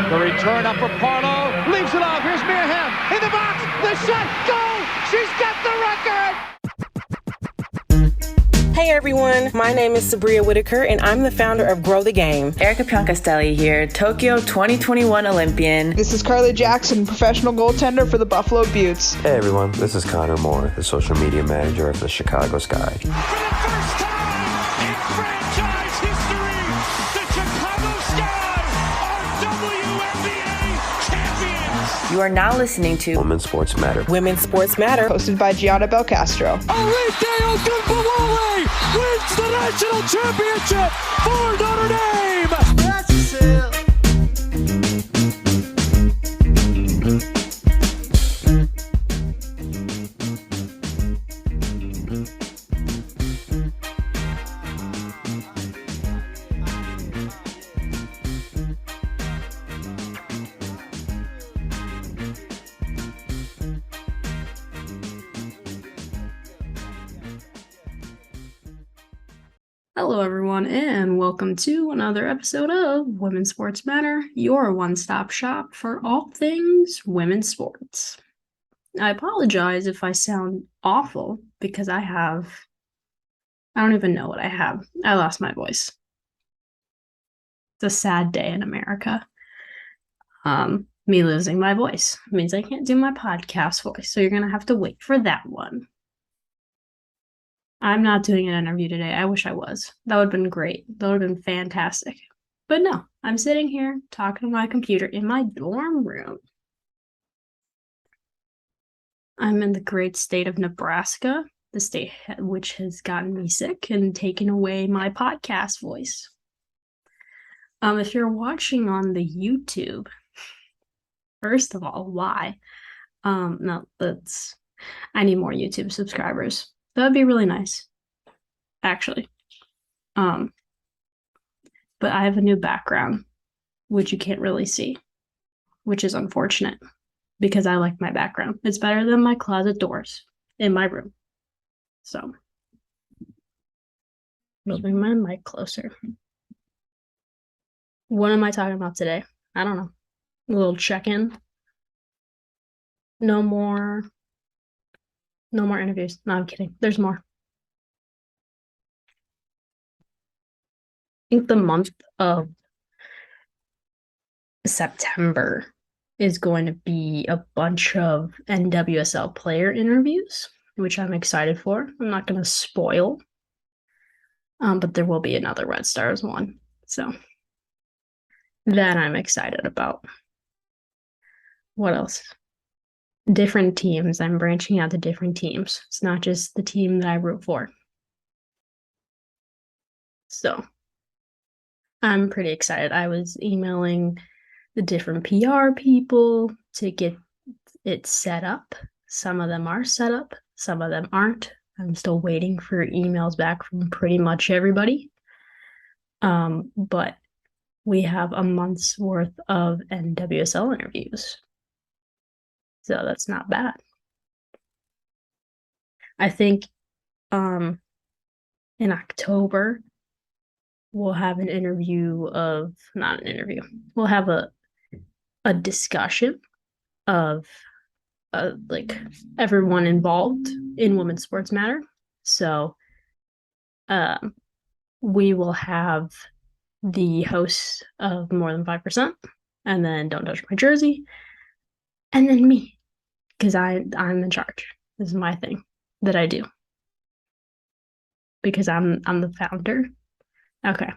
The return up for Parlow. Leaves it off. Here's Mia Hamm in the box. The shot. Goal. She's got the record. Hey everyone, my name is Sabria Whitaker and I'm the founder of Grow the Game. Erica Pioncastelli here, Tokyo 2021 Olympian. This is Carly Jackson, professional goaltender for the Buffalo Beauts. Hey everyone, this is Connor Moore, the social media manager of the Chicago Sky. For the first time in franchise history, the Chicago Sky are WNBA champions. You are now listening to Women's Sports Matter. Women's Sports Matter. Hosted by Gianna Belcastro. Arike Ogunbowale wins the national championship for Notre Dame. Hello, everyone, and welcome to another episode of Women's Sports Matter, your one-stop shop for all things women's sports. I apologize if I sound awful because I don't even know what I have. I lost my voice. It's a sad day in America. Me losing my voice means I can't do my podcast voice, so you're going to have to wait for that one. I'm not doing an interview today. I wish I was. That would have been great. That would have been fantastic. But no, I'm sitting here talking to my computer in my dorm room. I'm in the great state of Nebraska, the state which has gotten me sick and taken away my podcast voice. If you're watching on the YouTube, first of all, why? I need more YouTube subscribers. That'd be really nice, actually. But I have a new background, which you can't really see, which is unfortunate because I like my background. It's better than my closet doors in my room. So, moving my mic closer. What am I talking about today? I don't know. A little check-in. No more interviews. No, I'm kidding. There's more. I think the month of September is going to be a bunch of NWSL player interviews, which I'm excited for. I'm not going to spoil, but there will be another Red Stars one. So that I'm excited about. What else? Different teams. I'm branching out to different teams. It's not just the team that I root for. So I'm pretty excited. I was emailing the different PR people to get it set up. Some of them are set up. Some of them aren't. I'm still waiting for emails back from pretty much everybody. But we have a month's worth of NWSL interviews. So that's not bad. I think in October, we'll have an interview of, not an interview, we'll have a discussion of like everyone involved in Women's Sports Matter. So we will have the hosts of More Than 5%, and then Don't Touch My Jersey, and then me, because I'm in charge. This is my thing that I do. Because I'm the founder. Okay.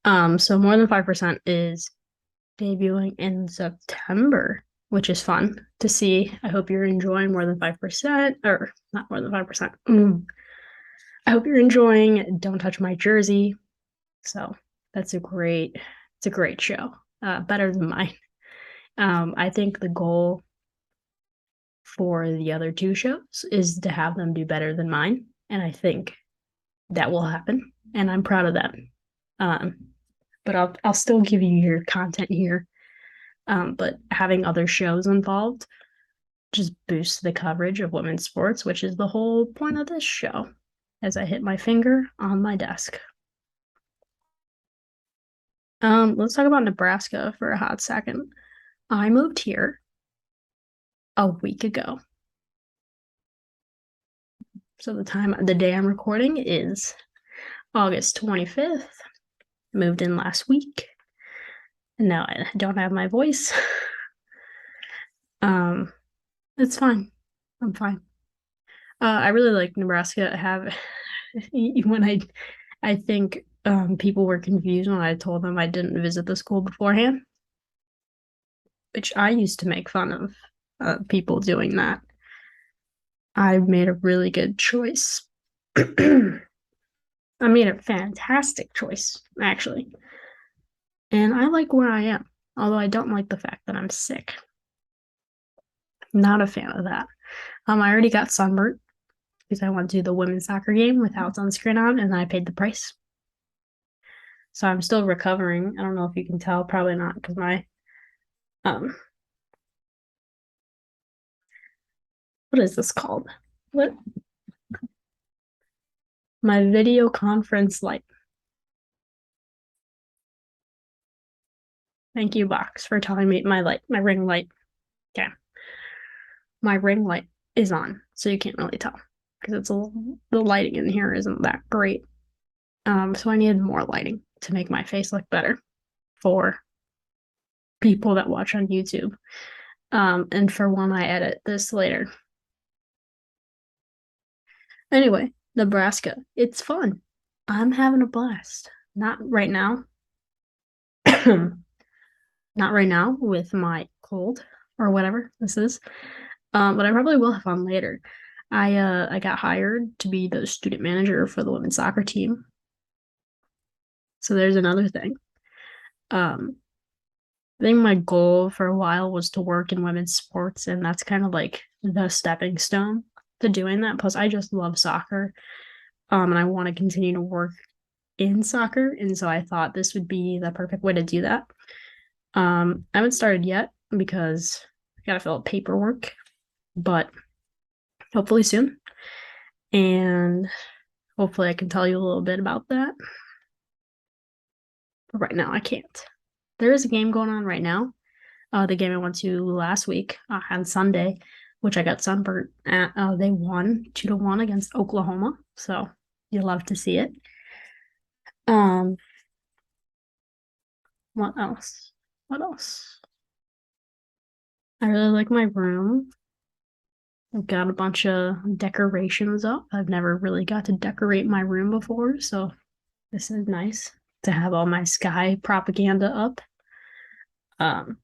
So More Than 5% is debuting in September, which is fun to see. I hope you're enjoying More Than 5%, or not More Than 5%. I hope you're enjoying Don't Touch My Jersey. So it's a great show. Better than mine. I think the goal for the other two shows is to have them do better than mine. And I think that will happen. And I'm proud of that. But I'll still give you your content here. But having other shows involved just boosts the coverage of women's sports, which is the whole point of this show, as I hit my finger on my desk. Let's talk about Nebraska for a hot second. I moved here a week ago. So the day I'm recording is August 25th. Moved in last week. And now I don't have my voice. It's fine. I'm fine. I really like Nebraska. When I think people were confused when I told them I didn't visit the school beforehand, which I used to make fun of people doing that. I made a really good choice. I made a fantastic choice, actually. And I like where I am, although I don't like the fact that I'm sick. Not a fan of that. I already got sunburnt because I went to the women's soccer game without sunscreen on, and I paid the price. So I'm still recovering. I don't know if you can tell, probably not, because my what is this called? What? My video conference light. Thank you, Box, for telling me my ring light. Okay. My ring light is on, so you can't really tell because the lighting in here isn't that great. So I needed more lighting to make my face look better for people that watch on YouTube. And for when I edit this later. Anyway, Nebraska. It's fun. I'm having a blast. Not right now. Not right now with my cold or whatever this is. But I probably will have fun later. I got hired to be the student manager for the women's soccer team. So there's another thing. I think my goal for a while was to work in women's sports, and that's kind of like the stepping stone to doing that. Plus, I just love soccer, and I want to continue to work in soccer, and so I thought this would be the perfect way to do that. I haven't started yet because I gotta fill out paperwork, but hopefully soon. And hopefully I can tell you a little bit about that. But right now I can't. There is a game going on right now. The game I went to last week on Sunday, which I got sunburnt at. They won 2-1 against Oklahoma. So you love to see it. What else? What else? I really like my room. I've got a bunch of decorations up. I've never really got to decorate my room before, so this is nice to have all my Sky propaganda up. I'm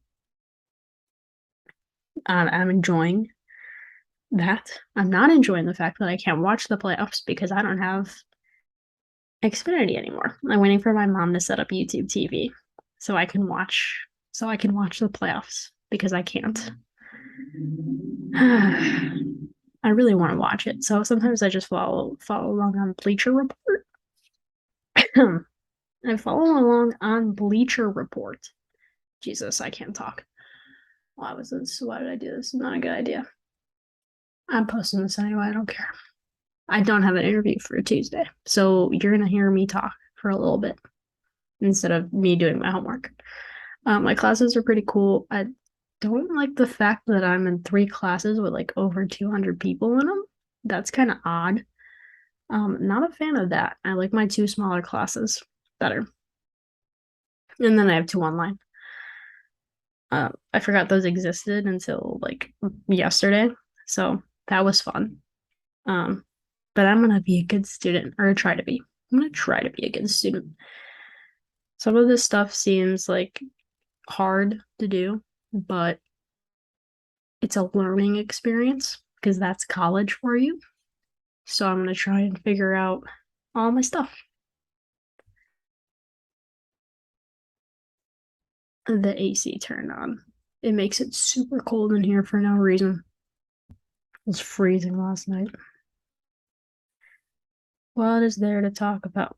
enjoying that. I'm not enjoying the fact that I can't watch the playoffs because I don't have Xfinity anymore. I'm waiting for my mom to set up YouTube TV so I can watch the playoffs because I can't. I really want to watch it. So sometimes I just follow along on Bleacher Report. I follow along on Bleacher Report. Jesus, I can't talk. Why was this? Why did I do this? Not a good idea. I'm posting this anyway. I don't care. I don't have an interview for Tuesday, so you're gonna hear me talk for a little bit instead of me doing my homework. My classes are pretty cool. I don't like the fact that I'm in 3 classes with like over 200 people in them. That's kind of odd. Not a fan of that. I like my 2 smaller classes better. And then I have 2 online. I forgot those existed until like yesterday, so that was fun. But I'm gonna be a good student, or try to be. I'm gonna try to be a good student. Some of this stuff seems like hard to do, but it's a learning experience because that's college for you. So I'm gonna try and figure out all my stuff. The AC turned on. It makes it super cold in here for no reason. It was freezing last night. What is there to talk about?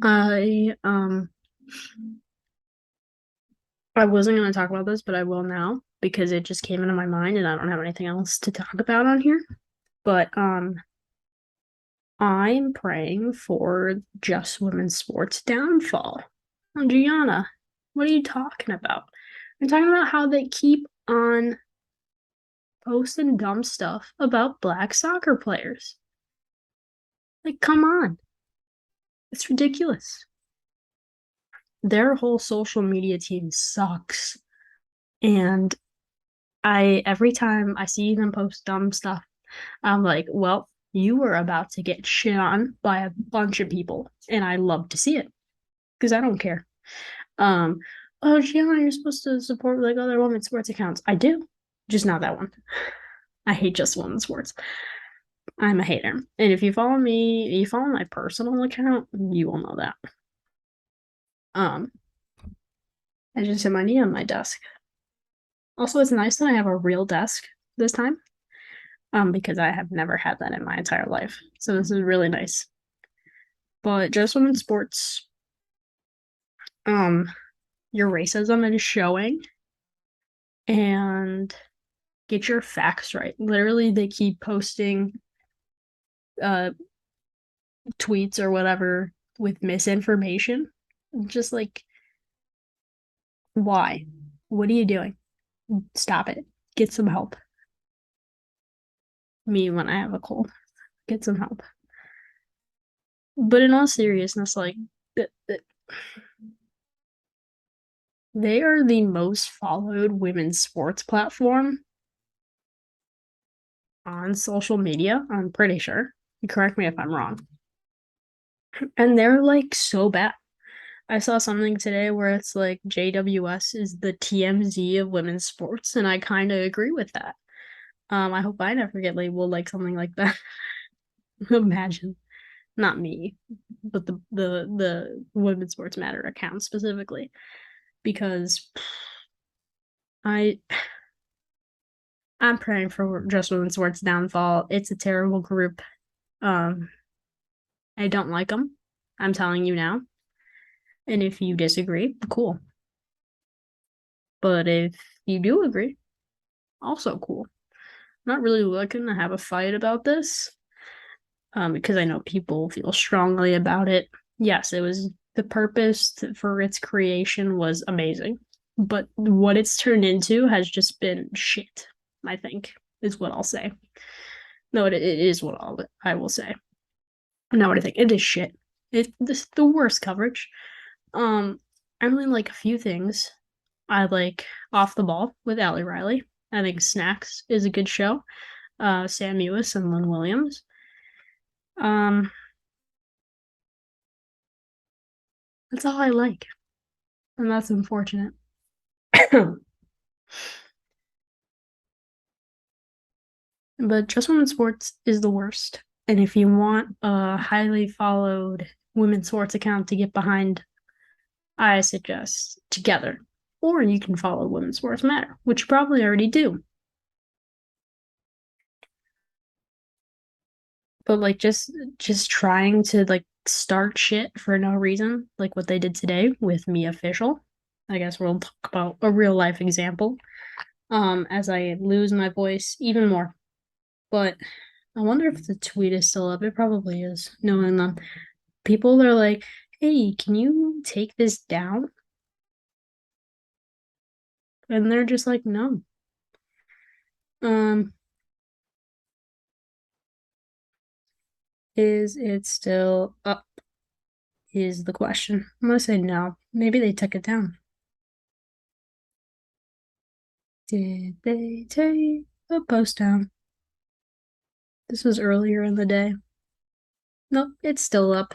I wasn't gonna talk about this, but I will now. because it just came into my mind and I don't have anything else to talk about on here. But I'm praying for just women's sports downfall. Gianna, what are you talking about? I'm talking about how they keep on posting dumb stuff about black soccer players. Like, come on. It's ridiculous. Their whole social media team sucks. And every time I see them post dumb stuff, I'm like, well, you were about to get shit on by a bunch of people. And I love to see it. Because I don't care. Oh, Gianna, you're supposed to support like other women's sports accounts. I do. Just not that one. I hate just women's sports. I'm a hater. And if you follow me, you follow my personal account, you will know that. I just have my knee on my desk. Also, it's nice that I have a real desk this time. Because I have never had that in my entire life. So this is really nice. But just women's sports, your racism is showing. And get your facts right. Literally, they keep posting tweets or whatever with misinformation. Just like, why? What are you doing? Stop it. Get some help. Me when I have a cold. Get some help. But in all seriousness, like, they are the most followed women's sports platform on social media, I'm pretty sure. Correct me if I'm wrong. And they're like so bad. I saw something today where it's like JWS is the TMZ of women's sports, and I kind of agree with that. I hope I never get labeled like something like that. Imagine. Not me, but the Women's Sports Matter account specifically. Because I'm praying for just women's sports downfall. It's a terrible group. I don't like them. I'm telling you now. And if you disagree, cool. But if you do agree, also cool. I'm not really looking to have a fight about this. Because I know people feel strongly about it. Yes, it was the purpose for its creation was amazing. But what it's turned into has just been shit, I think, is what I'll say. No, it is what I will say. Not what I think. It is shit. It's the worst coverage. I really like a few things. I like Off the Ball with Allie Riley. I think Snacks is a good show. Sam Ewis and Lynn Williams. That's all I like. And that's unfortunate. But just women's sports is the worst. And if you want a highly followed women's sports account to get behind, I suggest Together. Or you can follow Women's Sports Matter, which you probably already do. But like just trying to like start shit for no reason, like what they did today with Me Official. I guess we'll talk about a real life example. As I lose my voice even more. But I wonder if the tweet is still up. It probably is, knowing them. People are like, hey, can you take this down? And they're just like, no. Is it still up? Is the question. I'm gonna say no. Maybe they took it down. Did they take a post down? This was earlier in the day. Nope, it's still up.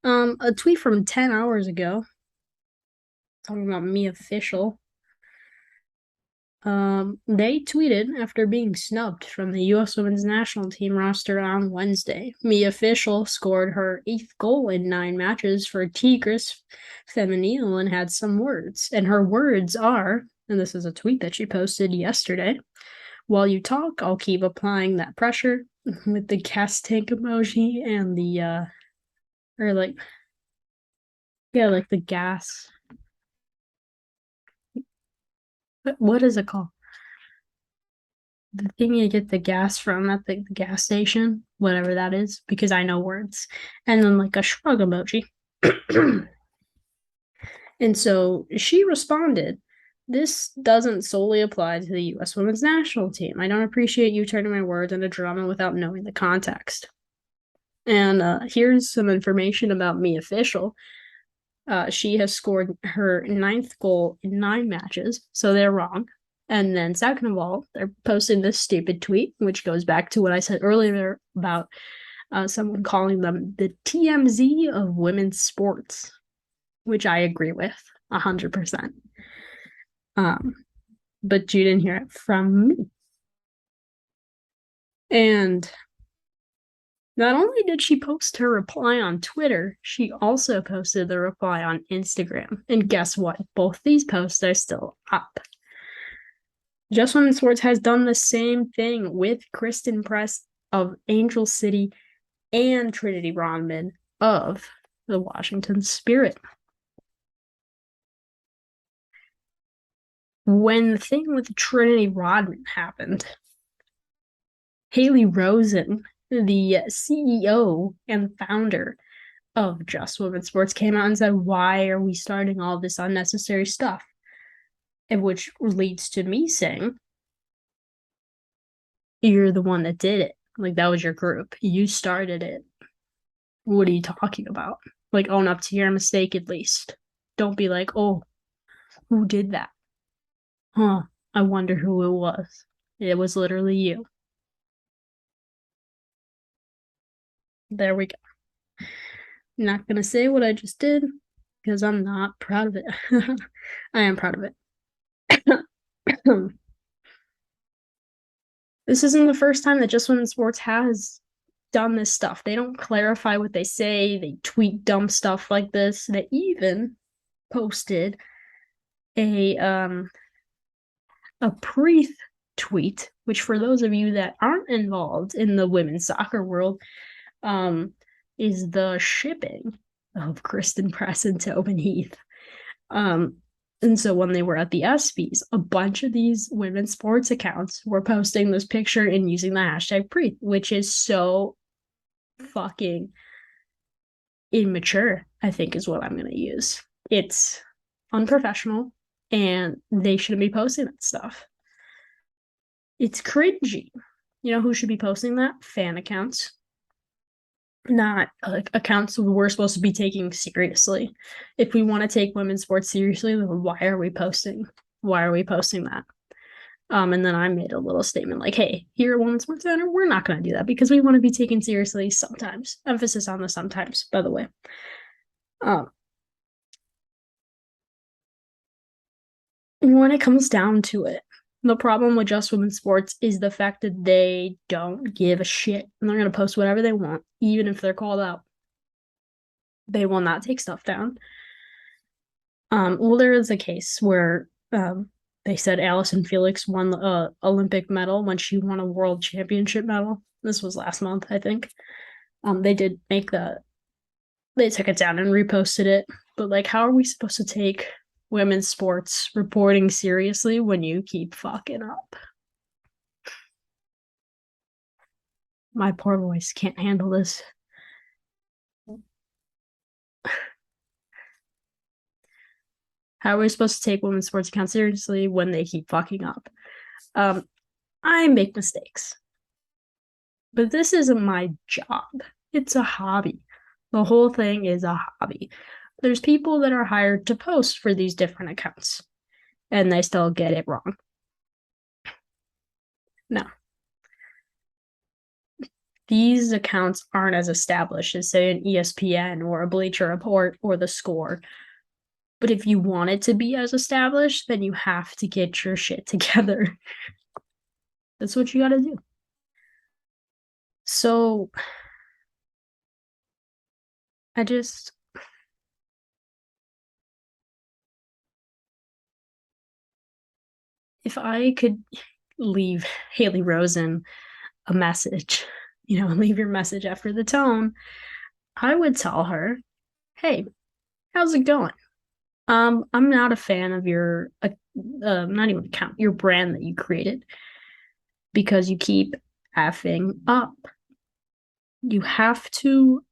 A tweet from 10 hours ago talking about Me Official. They tweeted after being snubbed from the U.S. women's national team roster on Wednesday. Me Official scored her 8th goal in 9 matches for Tigres Femenil and had some words. And her words are, and this is a tweet that she posted yesterday, while you talk, I'll keep applying that pressure with the gas tank emoji and the, or like, yeah, like the gas. What is it called? the thing you get the gas from at the gas station, whatever that is, because I know words, and then like a shrug emoji. And so she responded, "This doesn't solely apply to the U.S. women's national team. I don't appreciate you turning my words into drama without knowing the context." And here's some information about Me Official. She has scored her 9th goal in 9 matches, so they're wrong. And then second of all, they're posting this stupid tweet, which goes back to what I said earlier about someone calling them the TMZ of women's sports, which I agree with 100%. But you didn't hear it from me. And not only did she post her reply on Twitter, she also posted the reply on Instagram. And guess what? Both these posts are still up. Just Women's Sports has done the same thing with Kristen Press of Angel City and Trinity Rodman of the Washington Spirit. When the thing with Trinity Rodman happened, Haley Rosen, the CEO and founder of Just Women's Sports, came out and said, "Why are we starting all this unnecessary stuff?" And which leads to me saying, "You're the one that did it. Like, that was your group. You started it. What are you talking about? Like, own up to your mistake at least. Don't be like, oh, who did that? Huh, I wonder who it was. It was literally you." There we go. I'm not gonna say what I just did because I'm not proud of it. I am proud of it. This isn't the first time that Just Women's Sports has done this stuff. They don't clarify what they say. They tweet dumb stuff like this. They even posted a Preeth tweet, which for those of you that aren't involved in the women's soccer world, is the shipping of Kristen Press and Tobin Heath. And so when they were at the ESPYs, a bunch of these women's sports accounts were posting this picture and using the hashtag Preeth, which is so fucking immature, I think is what I'm going to use. It's unprofessional, and they shouldn't be posting that stuff. It's cringy. You know who should be posting that? Fan accounts. Not accounts we're supposed to be taking seriously. If we want to take women's sports seriously, then why are we posting? Why are we posting that? And then I made a little statement like, "Hey, here at Women's Sports Center, we're not going to do that because we want to be taken seriously sometimes." Emphasis on the sometimes, by the way. When it comes down to it, the problem with Just Women's Sports is the fact that they don't give a shit. And they're going to post whatever they want, even if they're called out. They will not take stuff down. Well, there is a case where they said Allison Felix won the Olympic medal when she won a world championship medal. This was last month, I think. They did make they took it down and reposted it. But like, how are we supposed to take women's sports reporting seriously when you keep fucking up? My poor voice can't handle this. How are we supposed to take women's sports accounts seriously when they keep fucking up? I make mistakes, but this isn't my job. It's a hobby. The whole thing is a hobby. There's people that are hired to post for these different accounts, and they still get it wrong. Now, these accounts aren't as established as, say, an ESPN or a Bleacher Report or The Score. But if you want it to be as established, then you have to get your shit together. That's what you gotta do. So, if I could leave Haley Rosen a message, leave your message after the tone, I would tell her, "Hey, how's it going? I'm not a fan of your, not even account, your brand that you created, because you keep effing up. You have to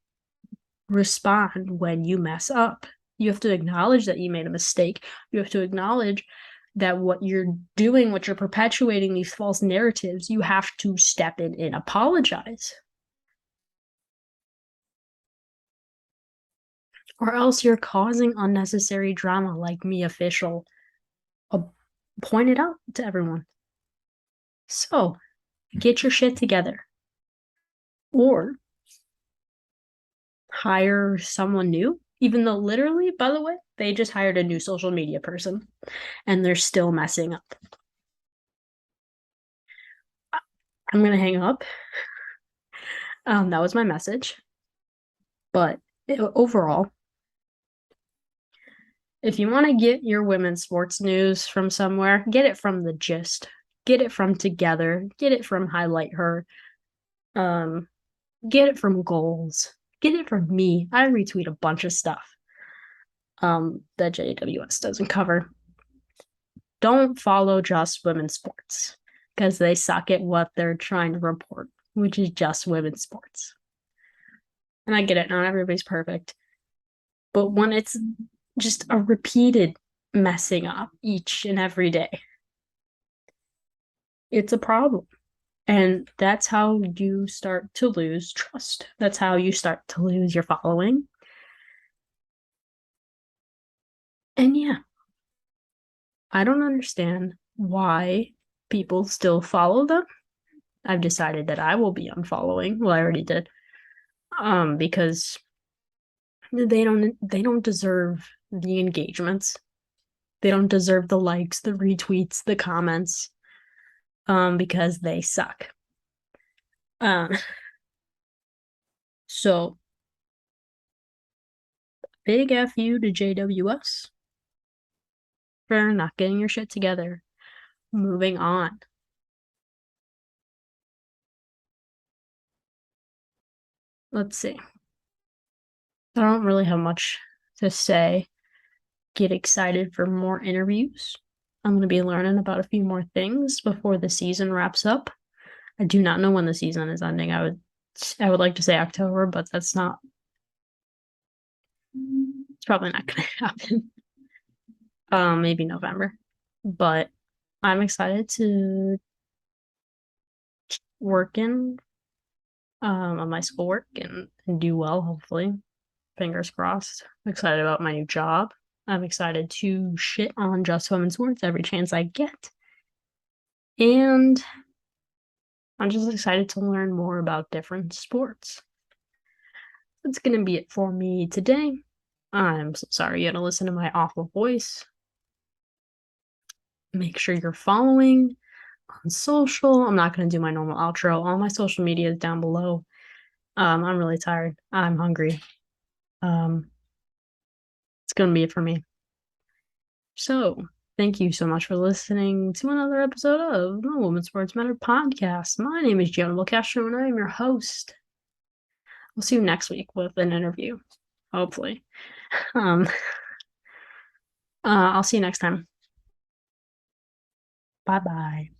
respond when you mess up. You have to acknowledge that you made a mistake. You have to acknowledge that what you're doing, what you're perpetuating, these false narratives, you have to step in and apologize. Or else you're causing unnecessary drama, like me official pointed out to everyone. So, get your shit together. Or hire someone new, even though literally, by the way, they just hired a new social media person and they're still messing up. I'm going to hang up. That was my message. But overall, if you want to get your women's sports news from somewhere, get it from The Gist. Get it from Together. Get it from Highlight Her. Get it from Goals. Get it from me. I retweet a bunch of stuff that JWS doesn't cover. Don't follow just women's sports because they suck at what they're trying to report, which is just women's sports. And I get it, not everybody's perfect. But when it's just a repeated messing up each and every day, it's a problem. And that's how you start to lose trust. That's how you start to lose your following. And yeah, I don't understand why people still follow them. I've decided that I will be unfollowing. Well, I already did. Because they don't deserve the engagements. They don't deserve the likes, the retweets, the comments. Because they suck. So big F you to JWS for not getting your shit together. Moving on. Let's see. I don't really have much to say. Get excited for more interviews. I'm going to be learning about a few more things before the season wraps up. I do not know when the season is ending. I would like to say October, but that's not. It's probably not going to happen. Maybe November. But I'm excited to work on my schoolwork and do well, hopefully. Fingers crossed. I'm excited about my new job. I'm excited to shit on just women's sports every chance I get. And I'm just excited to learn more about different sports. That's going to be it for me today. I'm so sorry you had to listen to my awful voice. Make sure you're following on social. I'm not going to do my normal outro. All my social media is down below. I'm really tired. I'm hungry. It's going to be it for me. So, thank you so much for listening to another episode of the Women's Sports Matter podcast. My name is Gianna Castro, and I am your host. We'll see you next week with an interview, hopefully. I'll see you next time. Bye-bye.